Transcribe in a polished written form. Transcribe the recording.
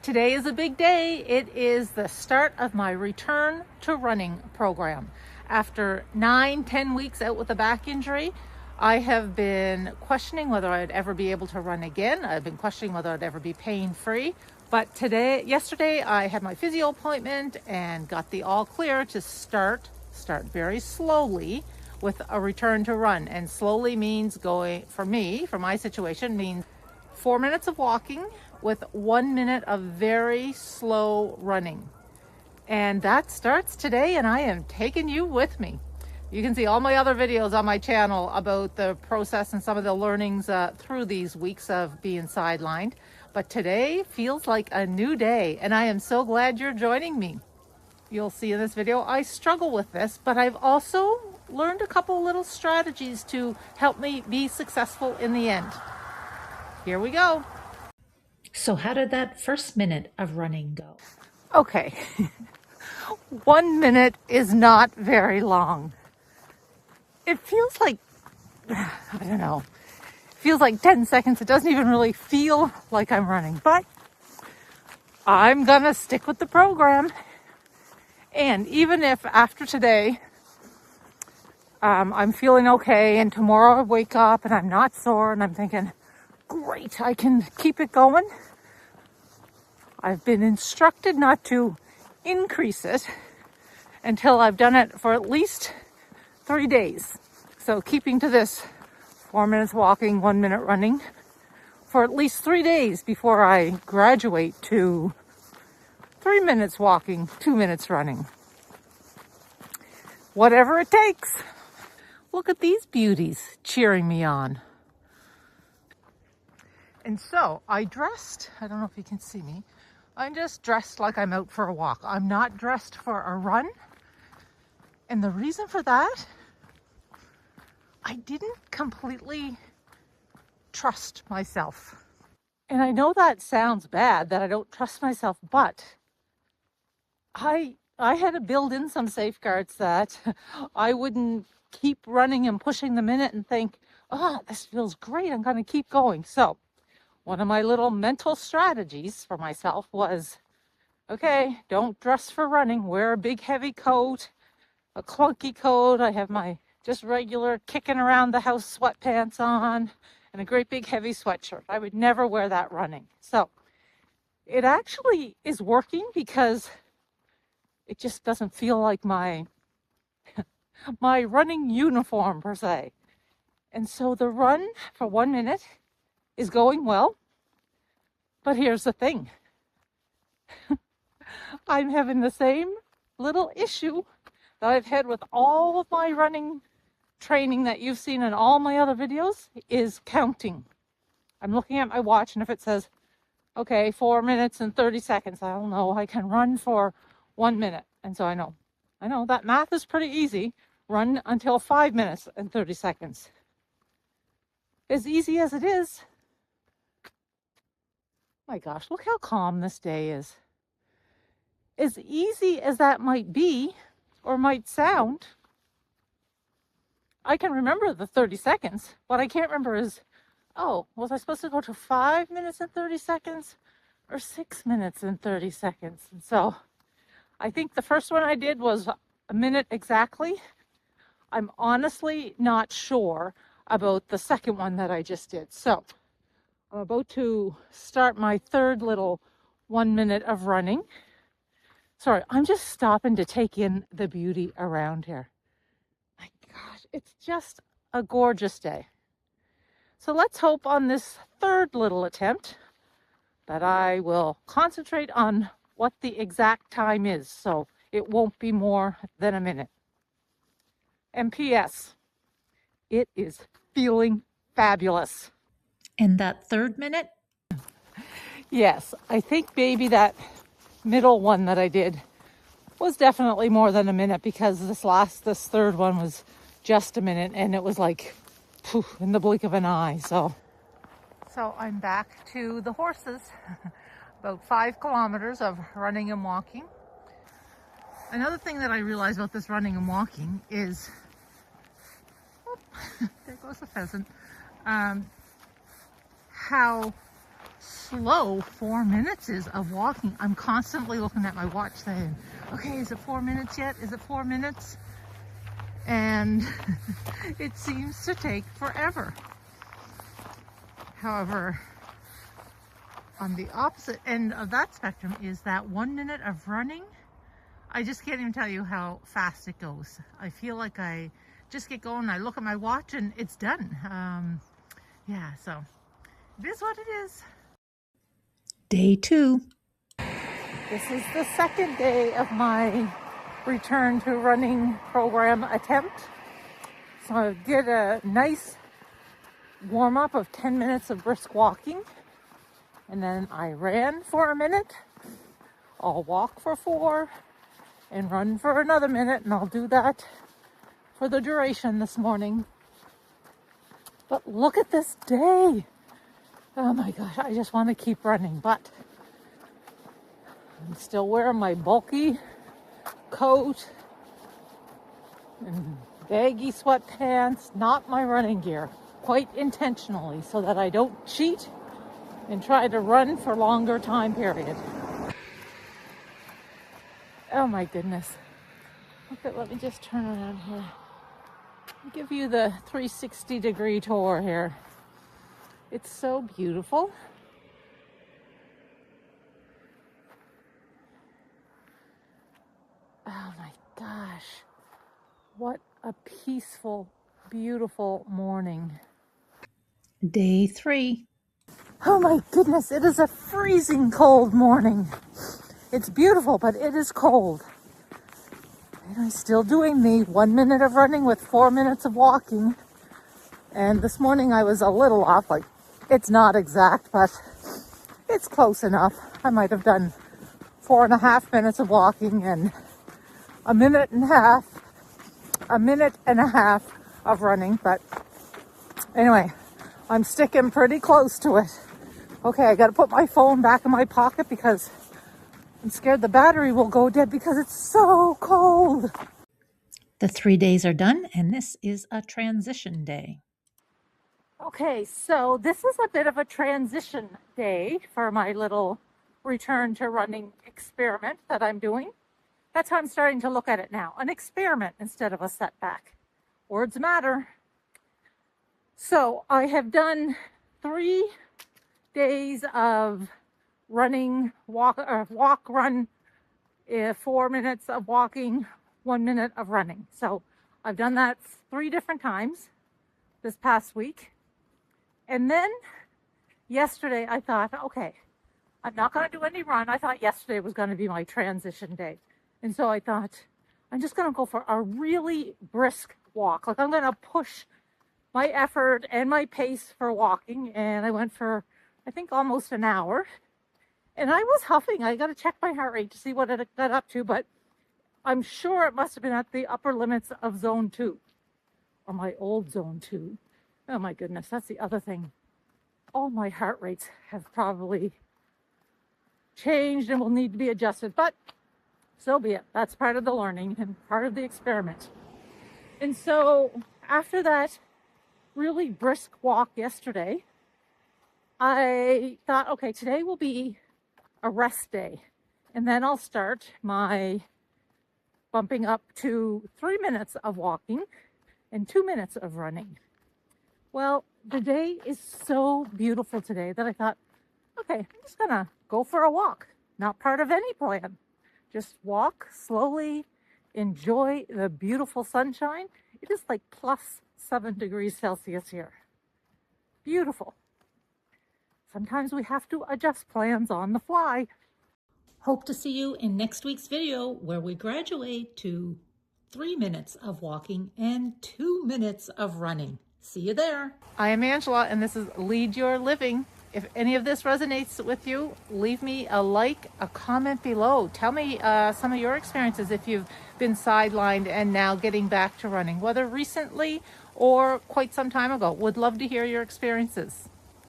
Today is a big day. It is the start of my return to running program. After 9-10 weeks out with a back injury, I have been questioning whether I'd ever be able to run again. I've been questioning whether I'd ever be pain-free. But yesterday, I had my physio appointment and got the all clear to start very slowly with a return to run. And slowly means going, for my situation, means 4 minutes of walking with 1 minute of very slow running. And that starts today, and I am taking you with me. You can see all my other videos on my channel about the process and some of the learnings through these weeks of being sidelined. But today feels like a new day, and I am so glad you're joining me. You'll see in this video, I struggle with this, but I've also learned a couple little strategies to help me be successful in the end. Here we go. So how did that first minute of running go? Okay, 1 minute is not very long. It feels like, I don't know, it feels like 10 seconds. It doesn't even really feel like I'm running, but I'm gonna stick with the program. And even if after today, I'm feeling okay, and tomorrow I wake up and I'm not sore and I'm thinking, great, I can keep it going. I've been instructed not to increase it until I've done it for at least 3 days. So keeping to this 4 minutes walking, 1 minute running for at least 3 days before I graduate to 3 minutes walking, 2 minutes running. Whatever it takes. Look at these beauties cheering me on. And so I dressed, I don't know if you can see me, I'm just dressed like I'm out for a walk. I'm not dressed for a run. And the reason for that, I didn't completely trust myself. And I know that sounds bad, that I don't trust myself, but I had to build in some safeguards that I wouldn't keep running and pushing the minute and think, oh, this feels great, I'm gonna keep going. So one of my little mental strategies for myself was, okay, don't dress for running. Wear a big heavy coat, a clunky coat. I have my just regular kicking around the house sweatpants on and a great big heavy sweatshirt. I would never wear that running. So it actually is working because it just doesn't feel like my running uniform per se. And so the run for 1 minute is going well, but here's the thing. I'm having the same little issue that I've had with all of my running training that you've seen in all my other videos, is counting. I'm looking at my watch, and if it says, okay, 4 minutes and 30 seconds, I don't know, I can run for 1 minute. And so I know that math is pretty easy. Run until 5 minutes and 30 seconds. As easy as it is. My gosh, look how calm this day is. As easy as that might be, or might sound, I can remember the 30 seconds. What I can't remember is, oh, was I supposed to go to 5 minutes and 30 seconds or 6 minutes and 30 seconds? And so I think the first one I did was a minute exactly. I'm honestly not sure about the second one that I just did. So I'm about to start my third little 1 minute of running. Sorry, I'm just stopping to take in the beauty around here. My gosh, it's just a gorgeous day. So let's hope on this third little attempt that I will concentrate on what the exact time is, so it won't be more than a minute. And P.S., it is feeling fabulous. And that third minute? Yes, I think maybe that middle one that I did was definitely more than a minute, because this third one was just a minute, and it was like poof, in the blink of an eye. So I'm back to the horses. About 5 kilometers of running and walking. Another thing that I realized about this running and walking is, there goes the pheasant, how slow 4 minutes is of walking. I'm constantly looking at my watch saying, okay, is it 4 minutes yet? Is it 4 minutes? And it seems to take forever. However, on the opposite end of that spectrum is that 1 minute of running. I just can't even tell you how fast it goes. I feel like I just get going, I look at my watch and it's done. Yeah, so it is what it is. Day 2. This is the second day of my return to running program attempt. So I did a nice warm up of 10 minutes of brisk walking. And then I ran for a minute. I'll walk for 4 and run for another minute. And I'll do that for the duration this morning. But look at this day. Oh my gosh, I just want to keep running, but I'm still wearing my bulky coat and baggy sweatpants, not my running gear, quite intentionally so that I don't cheat and try to run for longer time period. Oh my goodness. Okay, let me just turn around here. I'll give you the 360-degree tour here. It's so beautiful. Oh my gosh. What a peaceful, beautiful morning. Day 3. Oh my goodness, it is a freezing cold morning. It's beautiful, but it is cold. And I'm still doing the 1 minute of running with 4 minutes of walking. And this morning I was a little off, like it's not exact, but it's close enough. I might have done 4.5 minutes of walking and a minute and a half of running. But anyway, I'm sticking pretty close to it. Okay, I got to put my phone back in my pocket because I'm scared the battery will go dead because it's so cold. The 3 days are done, and this is a transition day. Okay, so this is a bit of a transition day for my little return to running experiment that I'm doing. That's how I'm starting to look at it now. An experiment instead of a setback. Words matter. So I have done 3 days of running, walk, run, 4 minutes of walking, 1 minute of running. So I've done that 3 different times this past week. And then yesterday I thought, okay, I'm not going to do any run. I thought yesterday was going to be my transition day. And so I thought, I'm just going to go for a really brisk walk. Like I'm going to push my effort and my pace for walking. And I went for, I think, almost an hour. And I was huffing. I got to check my heart rate to see what it got up to. But I'm sure it must have been at the upper limits of zone 2. Or my old zone 2. Oh my goodness, that's the other thing. All my heart rates have probably changed and will need to be adjusted, but so be it. That's part of the learning and part of the experiment. And so after that really brisk walk yesterday, I thought, okay, today will be a rest day. And then I'll start my bumping up to 3 minutes of walking and 2 minutes of running. Well, the day is so beautiful today that I thought, okay, I'm just gonna go for a walk. Not part of any plan. Just walk slowly, enjoy the beautiful sunshine. It is like plus 7 degrees Celsius here. Beautiful. Sometimes we have to adjust plans on the fly. Hope to see you in next week's video where we graduate to 3 minutes of walking and 2 minutes of running. See you there. I am Angela, and this is Lead Your Living. If any of this resonates with you, leave me a like, a comment below. Tell me some of your experiences if you've been sidelined and now getting back to running, whether recently or quite some time ago. Would love to hear your experiences.